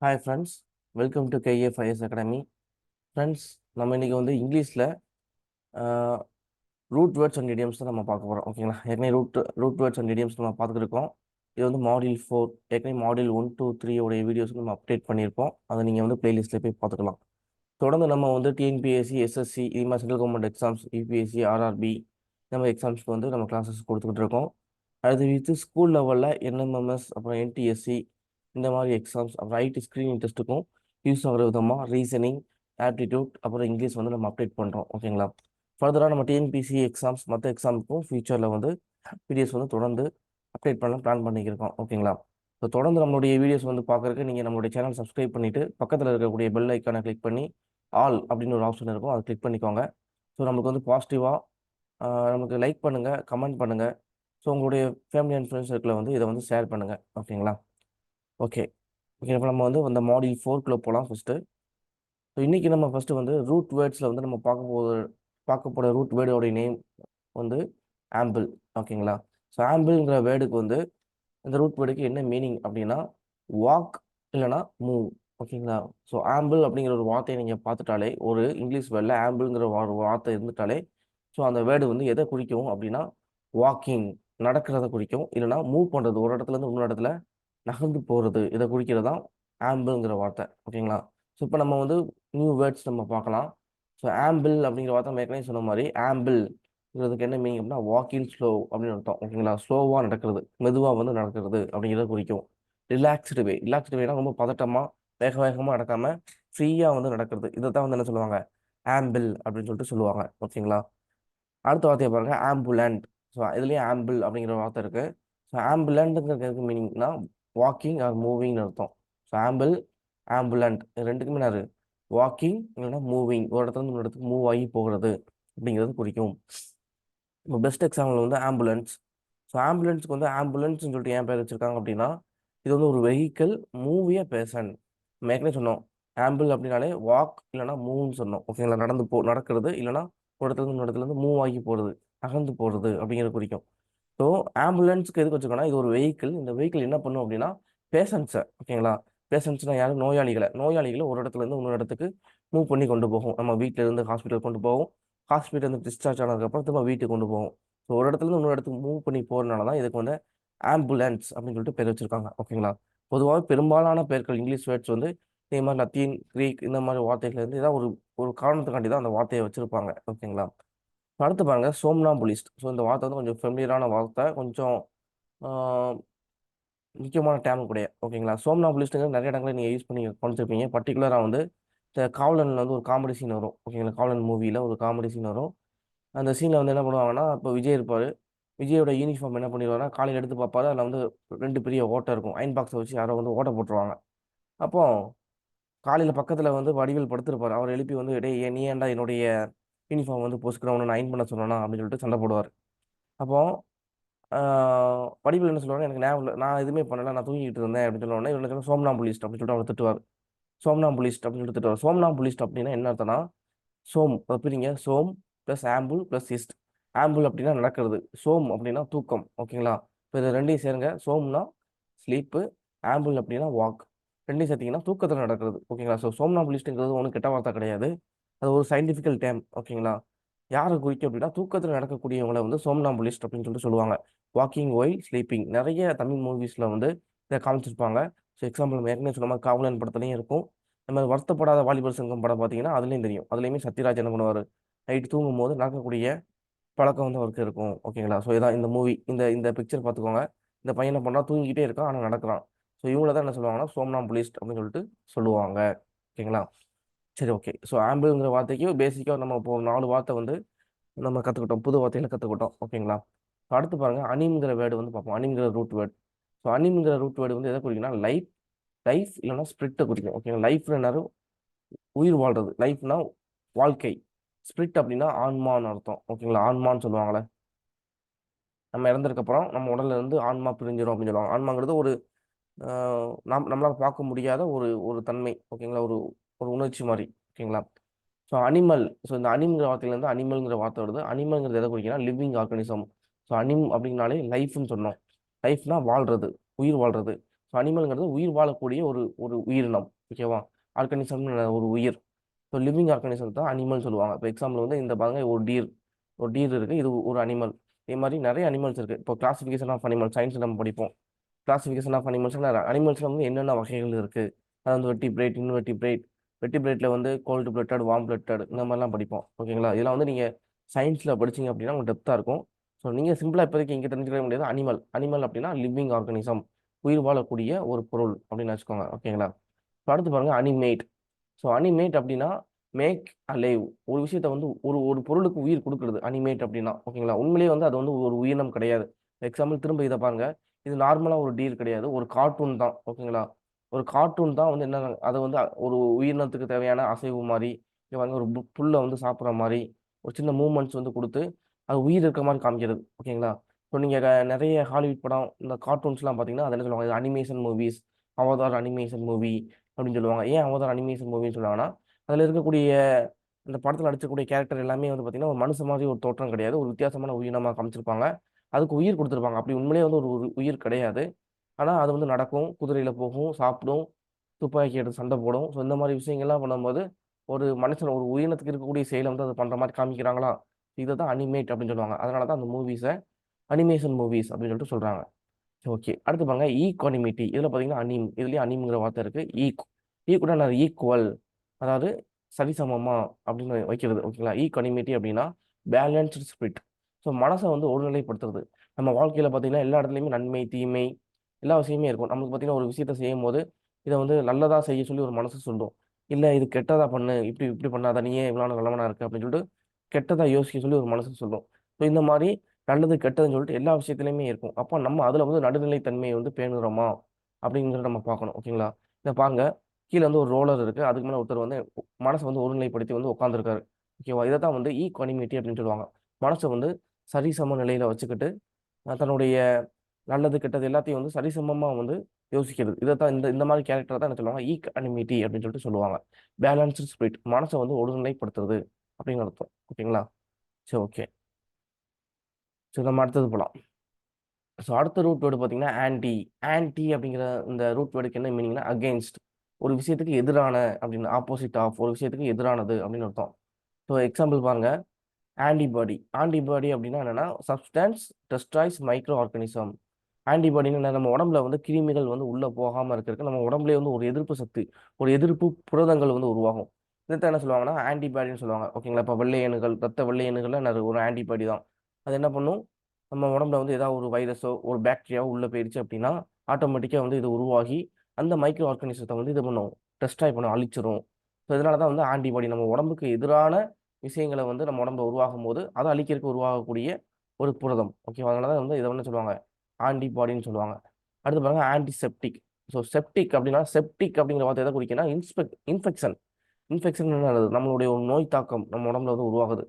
Hi friends, welcome to KAFIS academy. Friends, நம்ம இன்னைக்கு வந்து இங்கிலீஷில் ரூட் வேர்ட்ஸ் அண்ட் இடியம்ஸ் தான் நம்ம பார்க்க போகிறோம். ஓகேங்களா? ஏற்கனவே ரூட் வேர்ட்ஸ் அண்ட் இடியம்ஸ் நம்ம பார்த்துட்டு இருக்கோம். இது வந்து மாடியூல் 4. ஏற்கனவே மாடியூல் 1, 2, 3 உடைய வீடியோஸ் நம்ம அப்டேட் பண்ணியிருப்போம். அதை நீங்கள் வந்து பிளேலிஸ்ட்டில் போய் பார்த்துக்கலாம். தொடர்ந்து நம்ம வந்து டிஎன்பிஎஸ்சி, எஸ்எஸ்சி, இது மாதிரி central government exams, UPSC, RRB இந்த மாதிரி எக்ஸாம்ஸ்க்கு வந்து நம்ம கிளாஸஸ் கொடுத்துக்கிட்டு இருக்கோம். அது வித்து ஸ்கூல் லெவலில் என்எம்எம்எஸ், அப்புறம் என்டிஎஸ்சி இந்த மாதிரி எக்ஸாம்ஸ், அப்புறம் ஐடி ஸ்க்ரீனிங் டெஸ்ட்டுக்கும் யூஸ் ஆகிற விதமாக ரீசனிங், ஆப்டிடியூட், அப்புறம் இங்கிலீஷ் வந்து நம்ம அப்டேட் பண்ணுறோம். ஓகேங்களா? ஃபர்தராக நம்ம டிஎன்பிசி எக்ஸாம்ஸ் மற்ற எக்ஸாமுக்கும் ஃபியூச்சரில் வந்து வீடியோஸ் வந்து தொடர்ந்து அப்டேட் பண்ண பிளான் பண்ணிக்கிருக்கோம். ஓகேங்களா? ஸோ தொடர்ந்து நம்மளுடைய வீடியோஸ் வந்து பார்க்குறதுக்கு நீங்கள் நம்மளுடைய சேனல் சப்ஸ்கிரைப் பண்ணிவிட்டு பக்கத்தில் இருக்கக்கூடிய பெல் ஐக்கானை கிளிக் பண்ணி ஆல் அப்படின்னு ஒரு ஆப்ஷன் இருக்கும், அதை கிளிக் பண்ணிக்கோங்க. ஸோ நமக்கு வந்து பாசிட்டிவாக நமக்கு லைக் பண்ணுங்கள், கமெண்ட் பண்ணுங்கள். ஸோ உங்களுடைய ஃபேமிலி அண்ட் ஃப்ரெண்ட்ஸ் சர்க்கிளில் வந்து இதை வந்து ஷேர் பண்ணுங்கள். ஓகேங்களா? ஓகே ஓகே இப்போ நம்ம வந்து அந்த மாடியூல் 4 போகலாம் ஃபஸ்ட்டு. ஸோ இன்றைக்கி நம்ம ஃபஸ்ட்டு வந்து ரூட் வேர்ட்ஸில் வந்து நம்ம பார்க்க போகிற ரூட் வேர்டோடைய நேம் வந்து ஆம்பிள். ஓகேங்களா? ஸோ ஆம்பிள்ங்கிற வேர்டுக்கு வந்து இந்த ரூட் வேர்டுக்கு என்ன மீனிங் அப்படின்னா வாக் இல்லைனா மூவ். ஓகேங்களா? ஸோ ஆம்பிள் அப்படிங்கிற ஒரு வார்த்தையை நீங்கள் பார்த்துட்டாலே, ஒரு இங்கிலீஷ் வேர்டில் ஆம்பிள்ங்கிற ஒரு வார்த்தை இருந்துட்டாலே, ஸோ அந்த வேர்டு வந்து எதை குறிக்கும் அப்படின்னா வாக்கிங், நடக்கிறத குறிக்கும். இல்லைனா மூவ் பண்ணுறது, ஒரு இடத்துலேருந்து இன்னொரு இடத்துல நகர்ந்து போகிறது, இதை குறிக்கிறது தான் ஆம்பிள்ங்கிற வார்த்தை. ஓகேங்களா? ஸோ இப்போ நம்ம வந்து நியூ வேர்ட்ஸ் நம்ம பார்க்கலாம். ஸோ ஆம்பிள் அப்படிங்கிற வார்த்தை நம்ம ஏற்கனவே சொன்ன மாதிரி ஆம்பிள்ங்கிறதுக்கு என்ன மீனிங் அப்படின்னா வாக்கிங் ஸ்லோ அப்படின்னு அர்த்தம். ஓகேங்களா? ஸ்லோவாக நடக்கிறது, மெதுவாக வந்து நடக்கிறது அப்படிங்கிறத குறிக்கும். ரிலாக்ஸ்டு வேனா ரொம்ப பதட்டமாக வேக வேகமாக நடக்காமல் ஃப்ரீயாக வந்து நடக்கிறது, இதை தான் வந்து என்ன சொல்லுவாங்க, ஆம்பிள் அப்படின்னு சொல்லிட்டு சொல்லுவாங்க. ஓகேங்களா? அடுத்த வார்த்தையை பாருங்க, ஆம்புலண்ட். ஸோ இதுலேயே ஆம்பிள் அப்படிங்கிற வார்த்தை இருக்குது. ஸோ ஆம்புலண்ட்டுங்கிறதுக்கு மீனிங்னா வாக்கிங் ஆர் மூவிங்னு அர்த்தம். ஸோ ஆம்பிள், ஆம்புலண்ட் ரெண்டுக்குமே நான் வாக்கிங் இல்லைன்னா மூவிங், ஒரு இடத்துல இருந்து ஒரு இடத்துக்கு மூவ் ஆகி போகிறது அப்படிங்கிறது குறிக்கும். இப்போ பெஸ்ட் எக்ஸாம்பிள் வந்து ஆம்புலன்ஸ். ஸோ ஆம்புலன்ஸுக்கு வந்து ஆம்புலன்ஸ்னு சொல்லிட்டு ஏன் பேர் வச்சுருக்காங்க அப்படின்னா, இது வந்து ஒரு வெஹிக்கிள் மூவிய பேர்சன். நம்ம ஏற்கனவே சொன்னோம், ஆம்பிள் அப்படின்னாலே வாக் இல்லைனா மூவ்னு சொன்னோம். ஓகேங்களா? நடக்கிறது இல்லைனா ஒரு இடத்துலேருந்து மூவ் ஆகி போகிறது, நகர்ந்து போகிறது அப்படிங்கிறது குறிக்கும். ஸோ ஆம்புலன்ஸுக்கு எதுக்கு வச்சுக்கோன்னா, இது ஒரு வெஹிக்கிள். இந்த வெஹிக்கிள் என்ன பண்ணும் அப்படின்னா பேஷண்ட்ஸை, ஓகேங்களா, பேஷண்ட்ஸ்னால் யாரும், நோயாளிகளை ஒரு இடத்துலேருந்து இன்னொரு இடத்துக்கு மூவ் பண்ணி கொண்டு போகும். நம்ம வீட்டிலேருந்து ஹாஸ்பிட்டல் கொண்டு போகும், ஹாஸ்பிட்டல் இருந்து டிஸ்சார்ஜ் ஆனதுக்கப்புறம் திரும்ப வீட்டுக்கு கொண்டு போகும். ஸோ ஒரு இடத்துலேருந்து இன்னொரு இடத்துக்கு மூவ் பண்ணி போகிறனால தான் இதுக்கு வந்து ஆம்புலன்ஸ் அப்படின்னு சொல்லிட்டு பேர் வச்சுருக்காங்க. ஓகேங்களா? பொதுவாக பெரும்பாலான பேர்கள் இங்கிலீஷ் வேர்ட்ஸ் வந்து இதே மாதிரி லத்தீன், கிரீக் இந்த மாதிரி வார்த்தைகள்லேருந்து ஏதாவது ஒரு ஒரு காரணத்துக்காண்டி தான் அந்த வார்த்தையை வச்சுருப்பாங்க. ஓகேங்களா? அடுத்து பாருங்க, சோம்னாம்புலிஸ்ட். ஸோ இந்த வார்த்தை வந்து கொஞ்சம் ஃபெமிலியரான வார்த்தை, கொஞ்சம் முக்கியமான டேம் கூட. ஓகேங்களா? சோம்னாம்புலிஸ்ட்டுங்கிறது நிறைய இடங்களில் நீங்கள் யூஸ் பண்ணி படிச்சிருப்பீங்க. பர்டிகுலராக வந்து இந்த காவலனில் வந்து ஒரு காமெடி சீன் வரும். ஓகேங்களா? காவலன் மூவியில் ஒரு காமெடி சீன் வரும். அந்த சீனில் வந்து என்ன பண்ணுவாங்கன்னா, இப்போ விஜய் இருப்பார். விஜயோட யூனிஃபார்ம் என்ன பண்ணிடுவாருன்னா, காலையில் எடுத்து பார்ப்பாரு, அதில் வந்து 2 பெரிய ஓட்டை இருக்கும். அயன் பாக்ஸை வச்சு யாரோ வந்து ஓட்டை போட்டுருவாங்க. அப்போ காலையில் பக்கத்தில் வந்து வடிவேல் படுத்திருப்பார். அவர் எழுப்பி வந்து, டேய் நீ ஏன்டா என்னுடைய யூனிஃபார்ம் வந்து பொசுக்கிறவனை நான் அயன் பண்ண சொன்னேனா அப்படின்னு சொல்லிட்டு சண்டை போடுவார். அப்போ வடிவேல் என்ன சொல்லுவாங்க, எனக்கு ஞாபகம் இல்லை, நான் எதுவுமே பண்ணல, நான் தூங்கிட்டு இருந்தேன் அப்படின்னு சொன்ன உடனே இவர் என்ன சொல்லுவாங்க, சோம்னாம்புலிஸ்ட் அப்படின்னு சொல்லிட்டு அவர் திட்டுவார். சோம்னாம்புலிஸ்ட் அப்படின்னு சொல்லிட்டு திட்டுவார். சோம்னாம்புலிஸ்ட் அப்படின்னா என்ன அர்த்தம்னா, சோம் பிரிங்க, som plus ambul plus ist. Ambul அப்படின்னா நடக்கிறது, சோம் அப்படின்னா தூக்கம். ஓகேங்களா? இப்போ இது ரெண்டையும் சேருங்க. சோம்னா ஸ்லீப்பு, ஆம்பிள் அப்படின்னா வாக். ரெண்டையும் சேர்த்திங்கன்னா தூக்கத்தில் நடக்கிறது. ஓகேங்களா? ஸோ சோம்னாம்புலிஸ்ட்டுங்கிறது ஒன்றும் கெட்ட வார்த்தை கிடையாது, அது ஒரு சயின்டிஃபிக்கல் டேம். ஓகேங்களா? யாரை குறிக்கும் அப்படின்னா தூக்கத்தில் நடக்கக்கூடியவங்களை வந்து சோம்னாம்புலிஸ்ட் அப்படின்னு சொல்லிட்டு சொல்லுவாங்க. வாக்கிங் ஒய் ஸ்லீப்பிங், நிறைய தமிழ் மூவிஸில் வந்து இதை காமிச்சிருப்பாங்க. ஸோ எக்ஸாம்பிள் நம்ம ஏற்கனவே சொன்ன மாதிரி காவலன் படத்துலையும் இருக்கும். இந்த மாதிரி வருத்தப்படாத வாலிபர் சங்கம் படம் பார்த்தீங்கன்னா அதுலேயும் தெரியும். அதுலேயுமே சத்யராஜ் என்ன பண்ணுவார், நைட்டு தூங்கும் போது நடக்கக்கூடிய பழக்கம் வந்து அவருக்கு இருக்கும். ஓகேங்களா? ஸோ இதான் இந்த மூவி, இந்த இந்த பிக்சர் பார்த்துக்கோங்க. இந்த பையனை பண்ணால் தூங்கிக்கிட்டே இருக்கான், ஆனால் நடக்கிறான். ஸோ இவங்கள தான் என்ன சொல்லுவாங்கன்னா சோம்னாம்புலிஸ்ட் அப்படின்னு சொல்லிட்டு சொல்லுவாங்க. ஓகேங்களா? சரி, ஓகே. ஸோ ஆம்பிள்ங்கிற வார்த்தைக்கு பேசிக்காக நம்ம இப்போ ஒரு 4 வார்த்தை வந்து நம்ம கற்றுக்கிட்டோம், புது வார்த்தைகளை கற்றுக்கிட்டோம். ஓகேங்களா? அடுத்து பாருங்கள், அனிம்ங்கிற வேர்டு வந்து பார்ப்போம். அனிம்ங்கிற ரூட் வேர்டு. ஸோ அனிம்ங்கிற ரூட் வேர்டு வந்து எதை குறிக்குன்னா லைஃப், லைஃப் இல்லைன்னா ஸ்பிரிட்டை குறிக்கும். ஓகேங்களா? லைஃப்ல எல்லாரும் உயிர் வாழ்றது, லைஃப்னா வாழ்க்கை. ஸ்பிரிட் அப்படின்னா ஆன்மான்னு அர்த்தம். ஓகேங்களா? ஆன்மான்னு சொல்லுவாங்களே, நம்ம இறந்ததுக்கப்புறம் நம்ம உடல்ல இருந்து ஆன்மா பிரிஞ்சிடும் அப்படின்னு சொல்லுவாங்க. ஆன்மாங்கிறது ஒரு நம்மளால் பார்க்க முடியாத ஒரு ஒரு தன்மை. ஓகேங்களா? ஒரு ஒரு உணர்ச்சி மாதிரி. ஓகேங்களா? So animal. ஸோ இந்த அனிம்ங்கிற வார்த்தையிலேருந்து அனிமல்ங்கிற வார்த்தை வருது. அனிமல்ங்கிறது எதை குறிக்குன்னா லிவிங் ஆர்கனிசம். ஸோ அனிம் அப்படின்னாலே லைஃப்னு சொன்னோம். லைஃப்னா வாழ்றது, உயிர் வாழ்றது. ஸோ அனிமல்ங்கிறது உயிர் வாழக்கூடிய ஒரு ஒரு உயிரினம். ஓகேவா? ஆர்கானிசம் ஒரு உயிர். ஸோ லிவிங் ஆர்கானிசம் தான் அனிமல் சொல்லுவாங்க. இப்போ எக்ஸாம்பிள் வந்து இந்த பாருங்க ஒரு டீர் இருக்குது, இது ஒரு அனிமல். இதே மாதிரி நிறைய அனிமல்ஸ் இருக்குது. இப்போ கிளாசிஃபிகேஷன் ஆஃப் அனிமல் சயின்ஸ் நம்ம படிப்போம். கிளாசிஃபிகேஷன் ஆஃப் அனிமல்ஸ் அனிமல்ஸ்ல வந்து என்னென்ன வகைகள் இருக்குது, அது வந்து வெர்டிபிரேட், இன்வெர்டிபிரேட். வெர்டிபிரேட்டில் வந்து கோல்டு பிளட்டட், வார்ம் பிளட்டட் இந்த மாதிரிலாம் படிப்போம். ஓகேங்களா? இதெல்லாம் வந்து நீங்கள் சயின்ஸில் படிச்சீங்க அப்படின்னா உங்களுக்கு டெப்த்தாக இருக்கும். ஸோ நீங்கள் சிம்பிளாக இப்போதைக்கு இங்கே தெரிஞ்சுக்க முடியாது. அனிமல் அனிமல் அப்படின்னா லிவிங் ஆர்கானிசம், உயிர் வாழக்கூடிய ஒரு பொருள் அப்படின்னு வச்சுக்கோங்க. ஓகேங்களா? ஸோ அடுத்து பாருங்க அனிமேட். ஸோ அனிமேட் அப்படின்னா மேக் அலைவ், ஒரு விஷயத்த வந்து ஒரு ஒரு பொருளுக்கு உயிர் கொடுக்குறது அனிமேட் அப்படின்னா. ஓகேங்களா? உண்மையிலேயே வந்து அது வந்து ஒரு உயிரினம் கிடையாது. எக்ஸாம்பிள் திரும்ப இதை பாருங்க, இது நார்மலாக ஒரு டீர் கிடையாது, ஒரு கார்ட்டூன் தான். ஓகேங்களா? ஒரு கார்ட்டூன் தான் வந்து என்ன, அதை வந்து ஒரு உயிரினத்துக்கு தேவையான அசைவு மாதிரி, இங்க பாருங்க ஒரு புல்லை வந்து சாப்பிட்ற மாதிரி ஒரு சின்ன மூமெண்ட்ஸ் வந்து கொடுத்து அது உயிர் இருக்க மாதிரி காமிக்கிறது. ஓகேங்களா? இப்போ நீங்கள் நிறைய ஹாலிவுட் படம் இந்த கார்ட்டூன்ஸ்லாம் பார்த்தீங்கன்னா அது என்ன சொல்லுவாங்க, இது animation movies, Avatar animation movie அப்படின்னு சொல்லுவாங்க. ஏன் அவதார் அனிமேஷன் மூவின்னு சொல்லுவாங்கன்னா அதில் இருக்கக்கூடிய அந்த படத்தில் நடிச்சக்கூடிய கேரக்டர் எல்லாமே வந்து பார்த்தீங்கன்னா ஒரு மனுஷன் மாதிரி ஒரு தோற்றம் கிடையாது, ஒரு வித்தியாசமான உயிரினமாக காமிச்சிருப்பாங்க. அதுக்கு உயிர் கொடுத்துருப்பாங்க. அப்படி உண்மையிலேயே வந்து ஒரு உயிர் கிடையாது. ஆனால் அது வந்து நடக்கும், குதிரையில் போகும், சாப்பிடும், துப்பாக்கி எடுத்து சண்டை போடும். ஸோ இந்த மாதிரி விஷயங்கள்லாம் பண்ணும்போது ஒரு மனுஷன் ஒரு உயிரினத்துக்கு இருக்கக்கூடிய செயலை வந்து அது பண்ணுற மாதிரி காமிக்கிறாங்களா, இதை தான் அனிமேட் அப்படின்னு சொல்லுவாங்க. அதனால தான் அந்த மூவிஸை அனிமேஷன் மூவிஸ் அப்படின்னு சொல்லிட்டு சொல்கிறாங்க. ஓகே, அடுத்து பாருங்க ஈக்வானிமிட்டி. இதில் பார்த்தீங்கன்னா இதுலேயே அனிம்ங்கிற வார்த்தை இருக்குது. ஈக்குவல் நான் ஈக்குவல், அதாவது சரிசமமா அப்படின்னு வைக்கிறது. ஓகேங்களா? ஈக்வானிமிட்டி அப்படின்னா பேலன்ஸ்டு ஸ்பிரிட். ஸோ மனசை வந்து ஒருநிலைப்படுத்துறது. நம்ம வாழ்க்கையில் பார்த்தீங்கன்னா எல்லா இடத்துலையுமே நன்மை தீமை எல்லா விஷயமே இருக்கும். நமக்கு பார்த்தீங்கன்னா ஒரு விஷயத்தை செய்யும் போது இதை வந்து நல்லதா செய்ய சொல்லி ஒரு மனசு சொல்லும். இல்லை இது கெட்டதா பண்ணு, இப்படி இப்படி பண்ணாத, நீயே இவ்வளோ நல்லவனா இருக்கு அப்படின்னு சொல்லிட்டு கெட்டதா யோசிக்க சொல்லி ஒரு மனசு சொல்லும். ஸோ இந்த மாதிரி நல்லது கெட்டதுன்னு சொல்லிட்டு எல்லா விஷயத்துலையுமே இருக்கும். அப்போ நம்ம அதில் வந்து நடுநிலைத்தன்மையை வந்து பேணுகிறோமா அப்படிங்கிறத நம்ம பார்க்கணும். ஓகேங்களா? இதை பாருங்க, கீழே வந்து ஒரு ரோலர் இருக்குது, அதுக்கு மேலே ஒருத்தர் வந்து மனசை வந்து ஒருநிலைப்படுத்தி வந்து உட்காந்துருக்காரு. ஓகேவா? இதை தான் வந்து ஈக்வானிமிட்டி அப்படின்னு சொல்லுவாங்க. மனசை வந்து சரிசம நிலையில் வச்சுக்கிட்டு தன்னுடைய நல்லது கெட்டது எல்லாத்தையும் வந்து சரிசமமாக வந்து யோசிக்கிறது. இதை தான் இந்த இந்த மாதிரி கேரக்டர் தான் என்ன சொல்லுவாங்க, ஈக்வானிமிட்டி அப்படின்னு சொல்லிட்டு சொல்லுவாங்க. பேலன்ஸ்டு ஸ்பிரிட், மனசை வந்து ஒருநிலைப்படுத்துறது அப்படின்னு அர்த்தம். ஓகேங்களா? சரி, ஓகே. சரி, நம்ம அடுத்தது போகலாம். ஸோ அடுத்த ரூட் வேர்டு பார்த்தீங்கன்னா ஆன்டி. ஆன்டி அப்படிங்கிற இந்த ரூட் வேர்டுக்கு என்ன மீனிங்னா அகெயின்ஸ்ட், ஒரு விஷயத்துக்கு எதிரான அப்படின்னு, ஆப்போசிட் ஆஃப், ஒரு விஷயத்துக்கு எதிரானது அப்படின்னு அர்த்தம். ஸோ எக்ஸாம்பிள் பாருங்க, ஆன்டிபாடி. ஆன்டிபாடி அப்படின்னா என்னன்னா சப்ஸ்டன்ஸ் டெஸ்ட்ராய்ஸ் மைக்ரோ ஆர்கானிசம். ஆன்டிபாடின்னு நம்ம உடம்புல வந்து கிருமிகள் வந்து உள்ள போகாம இருக்கிறதுக்கு நம்ம உடம்புலேயே வந்து ஒரு எதிர்ப்பு சக்தி, ஒரு எதிர்ப்பு புரதங்கள் வந்து உருவாகும். இதைத்தான் என்ன சொல்லுவாங்கன்னா ஆன்டிபாடின்னு சொல்லுவாங்க. ஓகேங்களா? இப்போ வெள்ளை அணுகள், ரத்த வெள்ளை அணுகள்ல ஒரு ஆன்டிபாடி தான். அது என்ன பண்ணும், நம்ம உடம்புல வந்து ஏதாவது ஒரு வைரஸோ ஒரு பாக்டீரியாவோ உள்ள போயிடுச்சு அப்படின்னா ஆட்டோமேட்டிக்காக வந்து இது உருவாகி அந்த மைக்ரோ ஆர்கானிசத்தை வந்து இது பண்ணும், டெஸ்ட்ராய் பண்ணும், அழிச்சிரும். ஸோ இதனால தான் வந்து ஆன்டிபாடி நம்ம உடம்புக்கு எதிரான விஷயங்களை வந்து நம்ம உடம்புல உருவாகும் போது அதை அழிக்கிறதுக்கு உருவாகக்கூடிய ஒரு புரதம். ஓகே, அதனால தான் வந்து இதை வந்து சொல்லுவாங்க ஆன்டிபாடின்னு சொல்லுவாங்க. அடுத்து பாருங்க ஆன்டிசெப்டிக். ஸோ செப்டிக் அப்படின்னா, செப்டிக் அப்படிங்கிற வார்த்தை எதை குறிக்குன்னா இன்ஃபெக்ஷன். இன்ஃபெக்ஷன் நம்மளுடைய ஒரு நோய் தாக்கம் நம்ம உடம்புல வந்து உருவாகுது.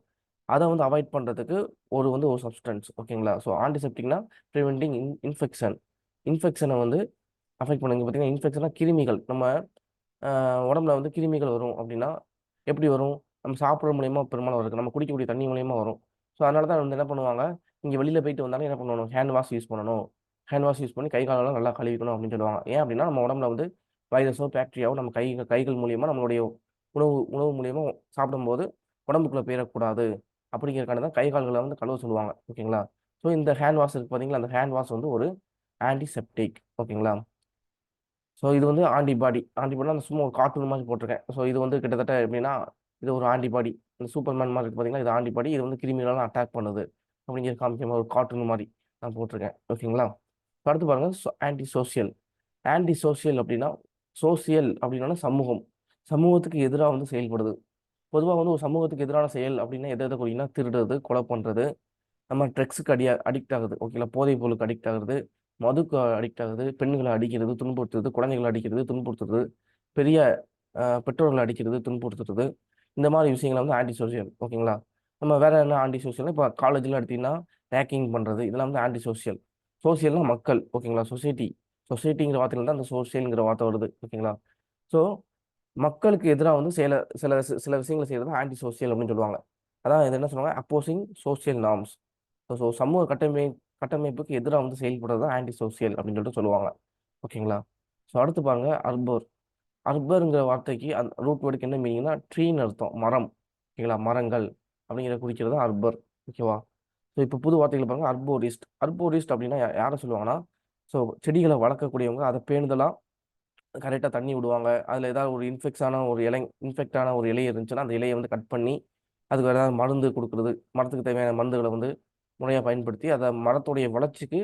அதை வந்து அவாய்ட் பண்ணுறதுக்கு ஒரு சப்ஸ்டன்ஸ். ஓகேங்களா? ஸோ ஆன்டிசெப்டிக்னா ப்ரிவென்டிங் இன்ஃபெக்ஷன். இன்ஃபெக்ஷனை வந்து அஃபெக்ட் பண்ணுங்க. பார்த்தீங்கன்னா இன்ஃபெக்ஷனா கிருமிகள், நம்ம உடம்புல வந்து கிருமிகள் வரும் அப்படின்னா எப்படி வரும், நம்ம சாப்பிட்ற மூலியமா பெரும்பாலும் வருது, நம்ம குடிக்கக்கூடிய தண்ணி மூலியமா வரும். ஸோ அதனால தான் வந்து என்ன பண்ணுவாங்க, இங்கே வெளியில் போயிட்டு வந்தாலும் என்ன பண்ணணும், ஹேண்ட் வாஷ் யூஸ் பண்ணணும். ஹேண்ட் வாஷ் யூஸ் பண்ணி கை காலெல்லாம் நல்லா கழுவிக்கணும் அப்படின்னு சொல்லுவாங்க. ஏன் அப்படின்னா நம்ம உடம்புல வந்து வைரஸோ பாக்டீரியாவோ நம்ம கைகள் மூலியமா நம்மளுடைய உணவு உணவு மூலியமா சாப்பிடும்போது உடம்புக்குள்ளே போயிடக்கூடாது. அப்படிங்கிறக்கான தான் கை கால்களை வந்து கழுவ சொல்லுவாங்க. ஓகேங்களா? ஸோ இந்த ஹேண்ட் வாஷ் இருக்கு பார்த்தீங்களா, அந்த ஹேண்ட் வாஷ் வந்து ஒரு ஆன்டிசெப்டிக். ஓகேங்களா? ஸோ இது வந்து ஆன்டிபாடினா அந்த சும்மா ஒரு கார்ட்டூன் மாதிரி போட்டிருக்கேன். ஸோ இது வந்து கிட்டத்தட்ட எப்படின்னா இது ஒரு ஆன்டிபாடி, இந்த சூப்பர்மேன் மாதிரி இருக்கு பார்த்தீங்களா, இது ஆன்டிபாடி. இது வந்து கிருமிகளெல்லாம் அட்டாக் பண்ணுது அப்படிங்கிற காமிக்கிற மாதிரி ஒரு கார்ட்டூன் மாதிரி நான் போட்டிருக்கேன். ஓகேங்களா? இப்ப அடுத்து பாருங்க ஆன்டி சோசியல். ஆன்டி சோசியல் அப்படின்னா, சோசியல் அப்படின்னா சமூகம், சமூகத்துக்கு எதிராக வந்து செயல்படுது. பொதுவாக வந்து ஒரு சமூகத்துக்கு எதிரான செயல் அப்படின்னா எதை எதை குறிங்கன்னா திருடுறது, கொலை பண்ணுறது, நம்ம ட்ரக்ஸுக்கு அடிக்ட் ஆகுது. ஓகேங்களா? போதைப் பொருளுக்கு அடிக்ட் ஆகுறது, மதுக்கு அடிக்ட் ஆகுது, பெண்களை அடிக்கிறது, துன்புறுத்துறது, குழந்தைகளை அடிக்கிறது, துன்புறுத்துறது, பெரிய பெற்றோர்களை அடிக்கிறது, துன்புறுத்துறது, இந்த மாதிரி விஷயங்களை வந்து ஆன்டி சோசியல். ஓகேங்களா? நம்ம வேற என்ன ஆன்டி சோசியல், இப்போ காலேஜில் எடுத்தீங்கன்னா ரேக்கிங் பண்ணுறது, இதெல்லாம் வந்து ஆன்டி சோசியல். சோசியல்னா மக்கள். ஓகேங்களா? சொசைட்டிங்கிற வார்த்தையில தான் அந்த சோசியல்ங்கிற வார்த்தை வருது. ஓகேங்களா? ஸோ மக்களுக்கு எதிராக வந்து சில சில சில விஷயங்களை செய்யறது ஆன்டி சோசியல் அப்படின்னு சொல்லுவாங்க. அதான் இது என்ன சொல்லுவாங்க, அப்போசிங் சோசியல் நார்ம்ஸ். ஸோ சமூக கட்டமைப்புக்கு எதிராக வந்து செயல்படுறது ஆன்டி சோசியல் அப்படின்னு சொல்லிட்டு சொல்லுவாங்க. ஓகேங்களா? ஸோ அடுத்து பாருங்க அர்போர். அர்பருங்கிற வார்த்தைக்கு அந்த ரூட் வேர்டுக்கு என்ன மீனிங்னா ட்ரீன்னு அர்த்தம், மரம். ஓகேங்களா, மரங்கள் அப்படிங்கிற குறிக்கிறது தான் அர்பர். ஓகேவா. ஸோ இப்போ புது வார்த்தைகள் பாருங்க, அர்போரிஸ்ட். அர்போரிஸ்ட் அப்படின்னா யாரை சொல்லுவாங்கன்னா, ஸோ செடிகளை வளர்க்கக்கூடியவங்க, அதை பேணுதலாக கரெக்டாக தண்ணி விடுவாங்க. அதில் ஏதாவது ஒரு இன்ஃபெக்டான ஒரு இலை இருந்துச்சுன்னா அந்த இலையை வந்து கட் பண்ணி அதுக்கு வேறு ஏதாவது மருந்து கொடுக்குறது, மரத்துக்கு தேவையான மருந்துகளை வந்து முறையாக பயன்படுத்தி அதை மரத்துடைய வளர்ச்சிக்கு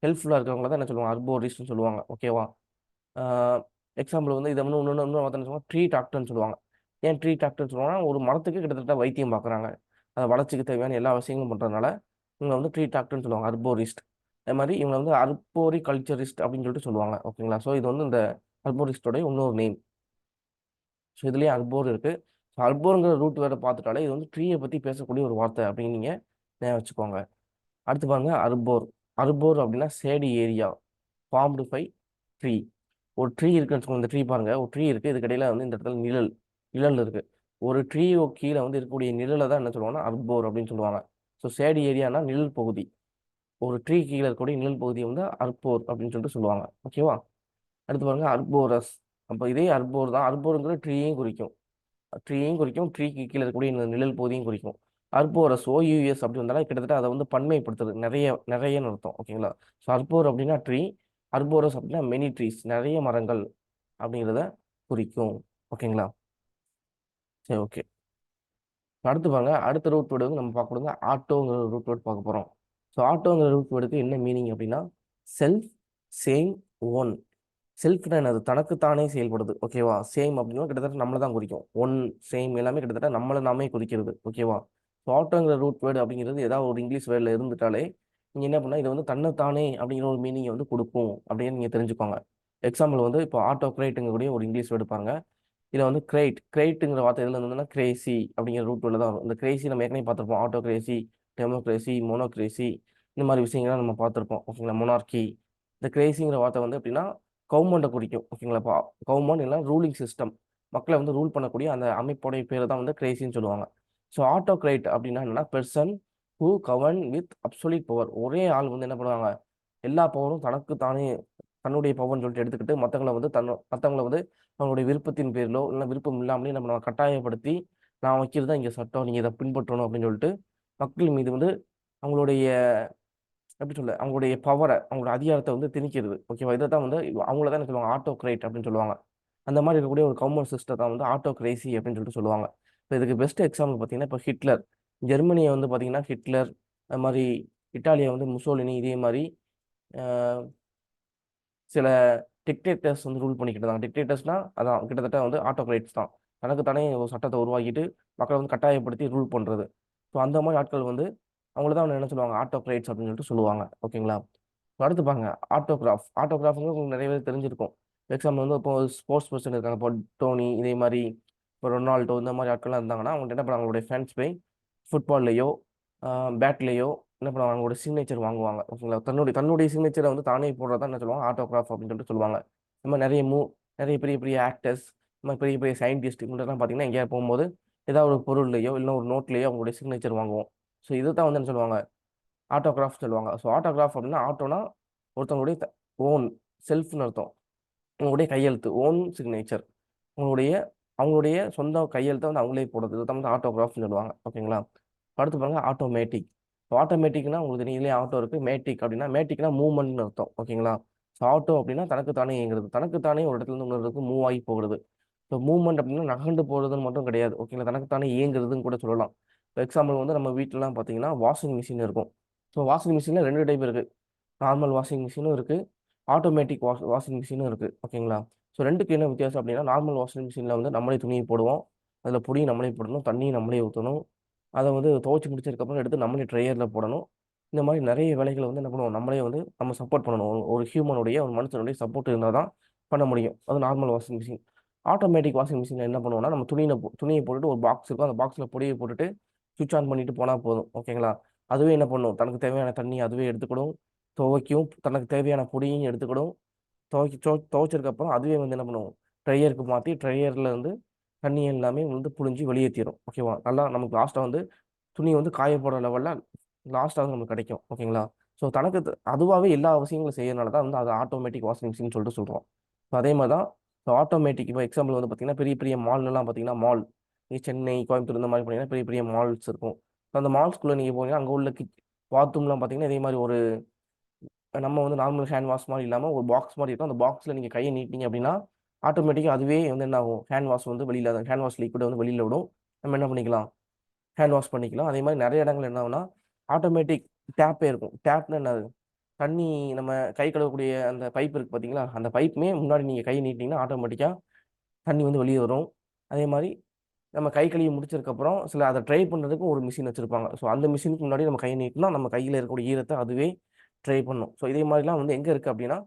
ஹெல்ப்ஃபுல்லாக இருக்கிறவங்கள தான் என்ன சொல்லுவாங்க, அர்போரிஸ்ட்னு சொல்லுவாங்க. ஓகேவா. எக்ஸாம்பிள் வந்து இதை வந்து இன்னொன்று சொல்லுவாங்க, ட்ரீ டாக்டர்னு சொல்லுவாங்க. ஏன் ட்ரீ டாக்டர்னு சொல்லுவாங்கன்னா, ஒரு மரத்துக்கு கிட்டத்தட்ட வைத்தியம் பார்க்குறாங்க, அதை வளர்ச்சிக்கு தேவையான எல்லா விஷயங்களும் பண்ணுறதுனால இவங்க வந்து ட்ரீ டாக்டர்னு சொல்லுவாங்க, அர்போரிஸ்ட். அதே மாதிரி இவங்க வந்து அர்போரி கல்ச்சரிஸ்ட் அப்படின்னு சொல்லிட்டு சொல்லுவாங்க. ஓகேங்களா. ஸோ இது வந்து இந்த அர்போரிஸ்டோடைய இன்னொரு நேம். ஸோ இதுலேயே அர்போர் இருக்குது. ஸோ அர்போருங்கிற ரூட் வேறு பார்த்துட்டாலே இது வந்து ட்ரீயை பற்றி பேசக்கூடிய ஒரு வார்த்தை அப்படின்னு நீங்கள் ஞாபகம் வச்சுக்கோங்க. அடுத்து பாருங்க அர்போர். அர்போர் அப்படின்னா சேடி ஏரியா ஃபார்ம்டு பை ட்ரீ. ஒரு ட்ரீ இருக்குன்னு வச்சுக்கோங்க. இந்த ட்ரீ பாருங்க, ஒரு ட்ரீ இருக்குது, இதுக்கு இடையில வந்து இந்த இடத்துல நிழல் நிழல் இருக்குது. ஒரு ட்ரீ கீழே வந்து இருக்கக்கூடிய நிழலை தான் என்ன சொல்லுவாங்கன்னா அர்போர் அப்படின்னு சொல்லுவாங்க. ஸோ சேடி ஏரியானா நிழல் பகுதி. ஒரு ட்ரீ கீழே இருக்கக்கூடிய நிழல் பகுதியை வந்து அர்போர் அப்படின்னு சொல்லிட்டு சொல்லுவாங்க. ஓகேவா. அடுத்து பாருங்க அர்போரஸ். அப்போ இதே அர்போர் தான். அர்போருங்கிற ட்ரீயையும் குறிக்கும், ட்ரீக்கு கீழே இருக்கக்கூடிய இந்த நிழல் பகுதியும் குறிக்கும். அர்போரஸ் OUS அப்படி வந்தாலும் கிட்டத்தட்ட அதை வந்து பன்மைப்படுத்துறது, நிறையன்னு அர்த்தம். ஓகேங்களா. ஸோ அர்போர் அப்படின்னா ட்ரீ, அர்போரஸ் அப்படின்னா மெனி ட்ரீஸ், நிறைய மரங்கள் அப்படிங்கிறத குறிக்கும். ஓகேங்களா. சரி, ஓகே. அடுத்து பாருங்க, அடுத்த ரூட் வேர்டு வந்து நம்ம பார்க்க போகிறது ஆட்டோங்கிற ரூட் வேர்டு பார்க்க போகிறோம். ஸோ ஆட்டோங்கிற ரூட் வேர்டுக்கு என்ன மீனிங் அப்படின்னா செல்ஃப், சேம், ஒன். செல்ஃப்னா என்னது, தனக்குத்தானே செயல்படுது. ஓகேவா. சேம் அப்படின்னா கிட்டத்தட்ட நம்மளை தான் குறிக்கும். ஒன், சேம் எல்லாமே கிட்டத்தட்ட நம்மளை நாமே குறிக்கிறது. ஓகேவா. ஸோ ஆட்டோங்கிற ரூட் வேர்டு அப்படிங்கிறது ஏதாவது ஒரு இங்கிலீஷ் வேர்டில் இருந்துட்டாலே நீங்கள் என்ன பண்ணால் இது வந்து தன்னைத்தானே அப்படிங்கிற ஒரு மீனிங்கை வந்து கொடுக்கும் அப்படின்னு நீங்கள் தெரிஞ்சுக்கோங்க. எக்ஸாம்பிள் வந்து இப்போ ஆட்டோ கிரேட்டுங்கக்கூடிய ஒரு இங்கிலீஷ் வேர்டு பாருங்க. இதில் வந்து கிரேட்டுங்கிற வார்த்தை எதில் இருந்ததுன்னா கிரேசி அப்படிங்கிற ரூட் வேர்டில் தான் வரும். இந்த கிரேசி நம்ம ஏற்கனவே பார்த்துருப்போம். ஆட்டோ கிரேசி, டெமோக்ரேசி, மோனோக்ரேசி, இந்த மாதிரி விஷயங்கள்லாம் நம்ம பார்த்துருப்போம். ஓகேங்களா. மொனார்கி. இந்த கிரேசிங்கிற வார்த்தை வந்து எப்படின்னா கவர்மெண்ட்டை குறிக்கும். ஓகேங்களா. இப்போ கவர்மெண்ட் இல்லை ரூலிங் சிஸ்டம், மக்களை வந்து ரூல் பண்ணக்கூடிய அந்த அமைப்போடைய பேர் தான் வந்து கிரேசின்னு சொல்லுவாங்க. ஸோ ஆட்டோக்ரைட் அப்படின்னா என்னன்னா person who govern with absolute power. ஒரே ஆள் வந்து என்ன பண்ணுவாங்க, எல்லா பவரும் தனக்கு தானே தன்னுடைய பவர்னு சொல்லிட்டு எடுத்துக்கிட்டு மற்றவங்களை வந்து அவங்களுடைய விருப்பத்தின் பேரிலோ இல்லை விருப்பம் இல்லாமலே நம்ம கட்டாயப்படுத்தி நான் வைக்கிறது தான் இங்கே சட்டம், நீங்கள் இதை பின்பற்றணும் அப்படின்னு சொல்லிட்டு மக்கள் மீது வந்து அவங்களுடைய எப்படி சொல்ல அவங்களுடைய பவரை, அவங்களோட அதிகாரத்தை வந்து திணிக்கிறது. ஓகேவா. இதை தான் வந்து அவங்கள தான் என்ன சொல்லுவாங்க, ஆட்டோக்ரைட் அப்படின்னு சொல்லுவாங்க. அந்த மாதிரி இருக்கக்கூடிய ஒரு கவர்மெண்ட் சிஸ்டத்தை வந்து ஆட்டோக்ரேசி அப்படின்னு சொல்லிட்டு சொல்லுவாங்க. இப்போ இதுக்கு பெஸ்ட் எக்ஸாம்பிள் பார்த்தீங்கன்னா இப்போ ஹிட்லர். ஜெர்மனியை வந்து பார்த்தீங்கன்னா ஹிட்லர், அது மாதிரி இட்டாலியை வந்து முசோலினி, இதே மாதிரி சில டிக்டேட்டர்ஸ் வந்து ரூல் பண்ணிக்கிட்டு இருந்தாங்க. டிக்டேட்டர்ஸ்னா அதான் கிட்டத்தட்ட வந்து ஆட்டோக்ரைட்ஸ் தான். தனக்குத்தானே ஒரு சட்டத்தை உருவாக்கிட்டு மக்களை வந்து கட்டாயப்படுத்தி ரூல் பண்ணுறது. ஸோ அந்த மாதிரி ஆட்கள் வந்து அவங்கள தான் என்ன சொல்லுவாங்க, ஆட்டோக்ரைட்ஸ் அப்படின்னு சொல்லிட்டு சொல்லுவாங்க. ஓகேங்களா. அடுத்து பாருங்க ஆட்டோகிராஃப்ங்க உங்களுக்கு நிறைய பேர் தெரிஞ்சிருக்கும். எக்ஸாம்பிள் வந்து இப்போ ஸ்போர்ட்ஸ் பர்சன் இருக்காங்க, இப்போ டோனி, இதே மாதிரி இப்போ ரொனால்டோ, இந்த மாதிரி ஆட்கள்லாம் இருந்தாங்கன்னா அவங்க என்ன பண்ணுவாங்க, அவங்களுடைய ஃபேன்ஸ் போய் ஃபுட்பால்லையோ பேட்லேயோ என்ன பண்ணுவாங்க, அவங்களோட சிக்னேச்சர் வாங்குவாங்க. ஓகேங்களா. தன்னுடைய சிக்னேச்சரை வந்து தானே போடுறதா என்ன சொல்லுவாங்க, ஆட்டோகிராஃப் அப்படின்னு சொல்லிட்டு சொல்லுவாங்க. இந்த மாதிரி நிறைய பெரிய பெரிய ஆக்டர்ஸ், இந்த மாதிரி பெரிய பெரிய சயின்டிஸ்ட் இவங்கெல்லாம் பார்த்தீங்கன்னா எங்கேயாவது போகும்போது ஏதாவது ஒரு பொருள்லையோ இல்லை ஒரு நோட்லேயோ அவங்களுடைய சிக்னேச்சர் வாங்குவோம். ஸோ இதை தான் வந்து என்ன சொல்லுவாங்க, ஆட்டோகிராஃப் சொல்லுவாங்க. ஸோ ஆட்டோகிராஃப் அப்படின்னா ஆட்டோனா ஒருத்தவங்களுடைய ஓன், செல்ஃப்னு அர்த்தம். உங்களுடைய கையெழுத்து, ஓன் சிக்னேச்சர், உங்களுடைய அவங்களுடைய சொந்த கையெழுத்தை வந்து அவங்களே போடுறது, இதை தான் வந்து ஆட்டோகிராஃப்னு சொல்லுவாங்க. ஓகேங்களா. அடுத்து பாருங்க ஆட்டோமேட்டிக். ஆட்டோமேட்டிக்னா உங்களுக்கு தெரியலையே, ஆட்டோ இருக்குது, மேட்டிக் அப்படின்னா மேட்டிக்னா மூவ்மெண்ட்னு அர்த்தம். ஓகேங்களா. ஸோ ஆட்டோ அப்படின்னா தனக்குத்தானே இயங்குறது, தனக்குத்தானே ஒரு இடத்துல இருந்து இன்னொரு இடத்துக்கு மூவ் ஆகி போகிறது. இப்போ மூவ்மெண்ட் அப்படின்னா நகண்டு போகிறதுன்னு மட்டும் கிடையாது. ஓகேங்களா. தனக்குத்தானே இயங்குறதுன்னு கூட சொல்லலாம். இப்போ எக்ஸாம்பிள் வந்து நம்ம வீட்டிலலாம் பார்த்தீங்கன்னா வாஷிங் மிஷின் இருக்கும். ஸோ வாஷிங் மிஷினில் ரெண்டு டைப் இருக்குது. நார்மல் வாஷிங் மிஷினும் இருக்குது, ஆட்டோமேட்டிக் வாஷிங் மிஷினும் இருக்குது. ஓகேங்களா. ஸோ ரெண்டுக்கு என்ன வித்தியாசம் அப்படின்னா நார்மல் வாஷிங் மிஷினில் வந்து நம்மளே துணியை போடுவோம், அதில் பொடியை நம்மளே போடணும், தண்ணியை நம்மளே ஊற்றணும், அதை வந்து துவைச்சி முடிச்சதுக்கப்புறம் எடுத்து நம்மளே ட்ரையரில் போடணும். இந்த மாதிரி நிறைய வேலைகளை வந்து என்ன பண்ணுவோம், நம்மளே வந்து நம்ம சப்போர்ட் பண்ணணும். ஒரு ஹியூமனுடைய ஒரு மனுஷனுடைய சப்போர்ட் இருந்தால் தான் பண்ண முடியும். அது normal washing machine. Automatic washing மிஷினில் என்ன பண்ணுவோம்னா நம்ம துணியை போட்டுட்டு ஒரு பாக்ஸ் இருக்கும், அந்த பாக்ஸில் பொடியை போட்டுட்டு சுவிட்ச் ஆன் பண்ணிட்டு போனால் போதும். ஓகேங்களா. அதுவே என்ன பண்ணும், தனக்கு தேவையான தண்ணி அதுவே எடுத்துக்கிடும், துவைக்கும், தனக்கு தேவையான பொடியும் எடுத்துக்கிடும். துவைச்சதுக்கப்புறம் அதுவே வந்து என்ன பண்ணுவோம், ட்ரையருக்கு மாற்றி ட்ரையரில் வந்து தண்ணி எல்லாமே வந்து புழிஞ்சு வெளியேற்றிடும். ஓகேவா. நல்லா நமக்கு லாஸ்ட்டாக வந்து துணி வந்து காயப்போடுற லெவலில் லாஸ்ட்டாக வந்து நமக்கு கிடைக்கும். ஓகேங்களா. ஸோ தனக்கு அதுவாகவே எல்லா விஷயங்களும் செய்யறதுனால தான் வந்து அது ஆட்டோமேட்டிக் வாஷிங் மிஷின் சொல்லிட்டு சொல்கிறோம். ஸோ அதே மாதிரி தான் ஸோ ஆட்டோமேட்டிக் இப்போ எக்ஸாம்பிள் வந்து பார்த்தீங்கன்னா பெரிய பெரிய மால்லலாம் பார்த்தீங்கன்னா மால் நீங்கள் சென்னை கோயம்புத்தூர் இந்த மாதிரி போனீங்கன்னா பெரிய பெரிய மால்ஸ் இருக்கும். ஸோ அந்த மால்ஸ்குள்ளே நீங்கள் போனீங்கன்னா அங்கே உள்ள பாத்ரூம்லாம் பார்த்தீங்கன்னா இதே மாதிரி ஒரு நம்ம வந்து நார்மல் ஹேண்ட் வாஷ் மாதிரி இல்லாமல் ஒரு பாக்ஸ் மாதிரி இருக்கும். அந்த பாக்ஸில் நீங்கள் கையை நீட்டிங்க அப்படின்னா ஆட்டோமேட்டிக்காக அதுவே வந்து என்ன ஆகும், ஹேண்ட் வாஷ் வந்து வெளியில் ஹேண்ட் வாஷ் லிக்விட் வந்து வெளியில் விடும். நம்ம என்ன பண்ணிக்கலாம், ஹேண்ட் வாஷ் பண்ணிக்கலாம். அதே மாதிரி நிறைய இடங்கள் என்ன ஆகும்னா ஆட்டோமேட்டிக் டேப்பே இருக்கும். டேப்னு என்னது, தண்ணி நம்ம கை கழுவக்கூடிய அந்த பைப் இருக்குது பார்த்தீங்களா, அந்த பைப்புமே முன்னாடி நீங்கள் கை நீட்டிங்கன்னா ஆட்டோமேட்டிக்காக தண்ணி வந்து வெளியே வரும். அதே மாதிரி நம்ம கை கழுவி முடிச்சதுக்கப்புறம் சில அதை ட்ரை பண்ணுறதுக்கு ஒரு மிஷின் வச்சுருப்பாங்க. ஸோ அந்த மிஷினுக்கு முன்னாடி நம்ம கை நீட்டினா நம்ம கையில் இருக்கக்கூடிய ஈரத்தை அதுவே ட்ரை பண்ணும். ஸோ இதே மாதிரிலாம் வந்து எங்கே இருக்குது அப்படின்னா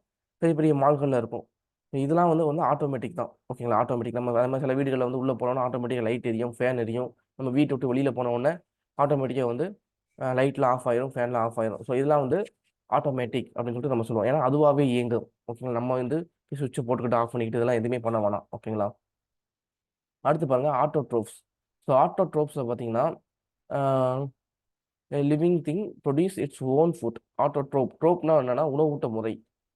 பெரிய பெரிய மால்களில் இருக்கும். ஸோ இதெல்லாம் வந்து வந்து ஆட்டோமேட்டிக் தான். ஓகேங்களா, ஆட்டோமேட்டிக். நம்ம அதே மாதிரி சில வீடுகளில் வந்து உள்ளே போனோம்னா ஆட்டோமேட்டிக்காக லைட் எரியும், ஃபேன் எரியும். நம்ம வீட்டை விட்டு வெளியில் போன உடனே ஆட்டோமேட்டிக்காக வந்து லைட்லாம் ஆஃப் ஆயிரும், ஃபேன்லாம் ஆஃப் ஆயிரும். ஸோ இதெல்லாம் வந்து ஆட்டோமேட்டிக் அப்படின்னு சொல்லிட்டு நம்ம சொல்லுவோம். ஏன்னா அதுவாகவே இயங்கும். ஓகேங்களா, நம்ம வந்து சுவிட்சை போட்டுக்கிட்டு ஆஃப் பண்ணிக்கிட்டு இதெல்லாம் எதுவுமே பண்ண வேணாம். ஓகேங்களா. அடுத்து பாருங்க ஆட்டோட்ரோப்ஸ். ஸோ ஆட்டோட்ரோப்ஸில் பார்த்தீங்கன்னா living thing produce its own food. ட்ரோப்னா என்னன்னா உணவூட்ட முறை,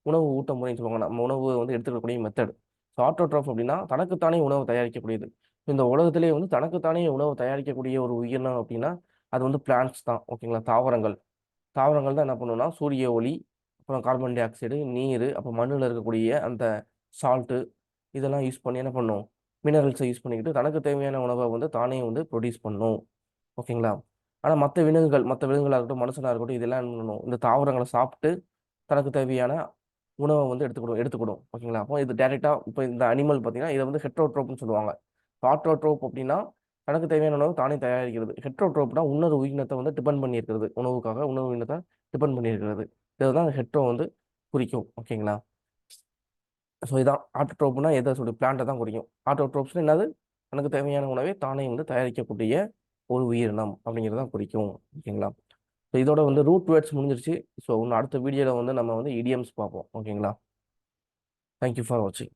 உணவு ஊட்ட முறைன்னு சொல்லுவாங்க. நம்ம உணவு வந்து எடுத்துக்கக்கூடிய மெத்தட். ஸோ ஆட்டோட்ரோப் அப்படின்னா தனக்குத்தானே உணவு தயாரிக்கக்கூடியது. இந்த உலகத்திலேயே வந்து தனக்குத்தானே உணவு தயாரிக்கக்கூடிய ஒரு உயிரினம் அப்படின்னா அது வந்து பிளான்ட்ஸ் தான். ஓகேங்களா, தாவரங்கள். தாவரங்கள் தான் என்ன பண்ணுன்னா சூரிய ஒளி, அப்புறம் கார்பன் டை ஆக்சைடு, நீர், அப்புறம் மண்ணில் இருக்கக்கூடிய அந்த சால்ட்டு இதெல்லாம் யூஸ் பண்ணி என்ன பண்ணும், மினரல்ஸை யூஸ் பண்ணிக்கிட்டு தனக்கு தேவையான உணவை வந்து தானே வந்து ப்ரொடியூஸ் பண்ணும். ஓகேங்களா. ஆனால் மற்ற விலங்குகளாக இருக்கட்டும் மனுஷனாக இருக்கட்டும் இதெல்லாம் என்ன பண்ணணும், இந்த தாவரங்களை சாப்பிட்டு தனக்கு தேவையான உணவை வந்து எடுத்துக்கிடும். ஓகேங்களா. அப்போ இது டேரெக்டாக இப்போ இந்த அனிமல் பார்த்தீங்கன்னா இதை வந்து ஹெட்ரோட்ரோப்னு சொல்லுவாங்க. ஆட்டோட்ரோப் அப்படின்னா தனக்கு தேவையான உணவு தானே தயாரிக்கிறது. ஹெட்ரோட்ரோப்னா இன்னொரு உயிரினத்தை வந்து டிபெண்ட் பண்ணியிருக்கிறது, உணவுக்காக இன்னொரு உயிரினத்தை டிபெண்ட் பண்ணியிருக்கிறது. இதுதான் ஹெட்ரோ வந்து குறிக்கும். ஓகேங்களா. ஸோ இதான் ஆட்டோட்ரோப்னா எதை சொல்லி பிளான்ட்டை தான் குறிக்கும். ஆட்டோட்ரோப்ஸ்னா என்னது, தனக்கு தேவையான உணவை தானே வந்து தயாரிக்கக்கூடிய ஒரு உயிரினம் அப்படிங்கிறது தான் குறிக்கும். ஓகேங்களா. ஸோ இதோட வந்து ரூட் வேர்ட்ஸ் முடிஞ்சிருச்சு. ஸோ இன்னும் அடுத்த வீடியோவில் வந்து நம்ம வந்து இடியம்ஸ் பார்ப்போம். ஓகேங்களா. தேங்க்யூ ஃபார் வாட்சிங்.